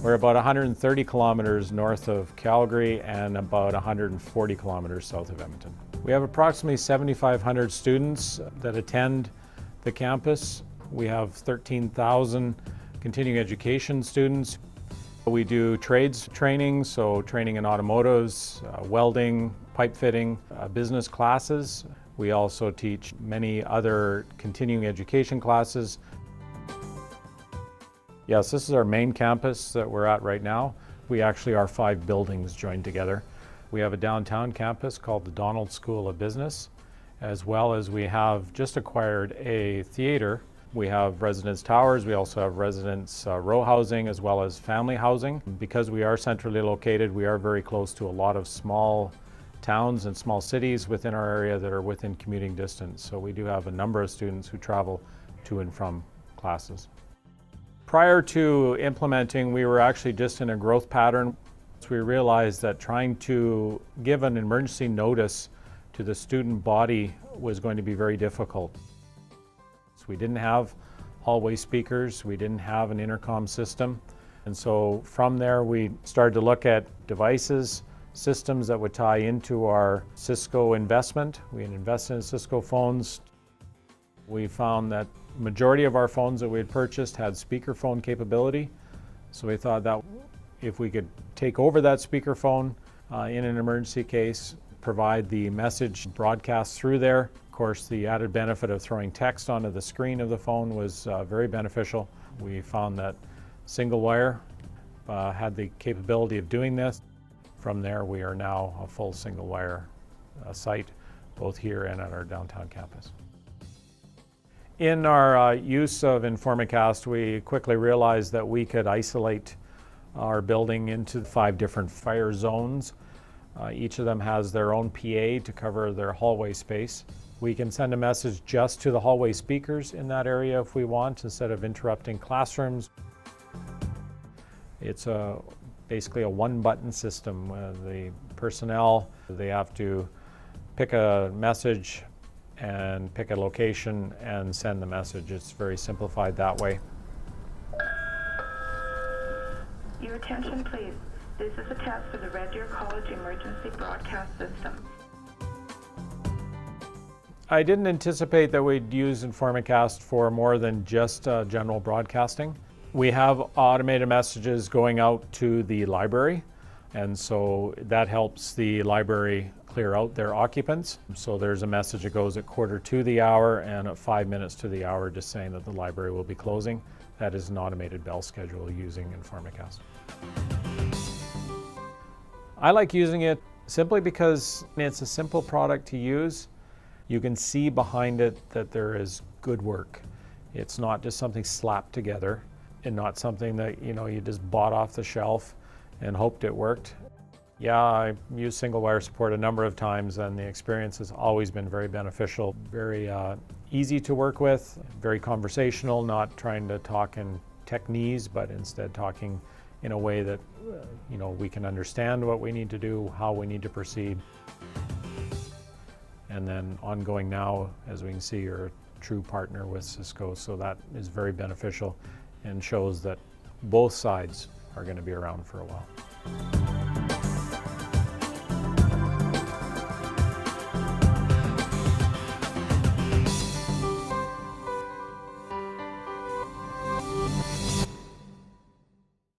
We're about 130 kilometers north of Calgary and about 140 kilometers south of Edmonton. We have approximately 7,500 students that attend the campus. We have 13,000 continuing education students. We do trades training, so training in automotives, welding, pipe fitting, business classes. We also teach many other continuing education classes. Yes, this is our main campus that we're at right now. We actually are 5 buildings joined together. We have a downtown campus called the Donald School of Business, as well as we have just acquired a theater. We have residence towers, we also have residence row housing as well as family housing. Because we are centrally located, we are very close to a lot of small towns and small cities within our area that are within commuting distance. So we do have a number of students who travel to and from classes. Prior to implementing, we were actually just in a growth pattern. So we realized that trying to give an emergency notice to the student body was going to be very difficult. So we didn't have hallway speakers, we didn't have an intercom system. And so from there we started to look at devices, systems that would tie into our Cisco investment. We had invested in Cisco phones. We found that majority of our phones that we had purchased had speakerphone capability. So we thought that if we could take over that speakerphone in an emergency case, provide the message broadcast through there. Of course, the added benefit of throwing text onto the screen of the phone was very beneficial. We found that Singlewire had the capability of doing this. From there, we are now a full Singlewire site, both here and at our downtown campus. In our use of Informacast, we quickly realized that we could isolate our building into 5 different fire zones. Each of them has their own PA to cover their hallway space. We can send a message just to the hallway speakers in that area if we want, instead of interrupting classrooms. It's basically a one-button system. The personnel, they have to pick a message and pick a location and send the message. It's very simplified that way. Your attention please. This is a test for the Red Deer College Emergency Broadcast System. I didn't anticipate that we'd use Informacast for more than just general broadcasting. We have automated messages going out to the library, and so that helps the library clear out their occupants. So there's a message that goes at 1/4 to the hour and at 5 minutes to the hour just saying that the library will be closing. That is an automated bell schedule using Informacast. I like using it simply because it's a simple product to use. You can see behind it that there is good work. It's not just something slapped together and not something that you just bought off the shelf and hoped it worked. Yeah, I've used Singlewire support a number of times and the experience has always been very beneficial, very easy to work with, very conversational, not trying to talk in techniques, but instead talking in a way that we can understand what we need to do, how we need to proceed. And then ongoing now, as we can see, you're a true partner with Cisco, so that is very beneficial and shows that both sides are going to be around for a while.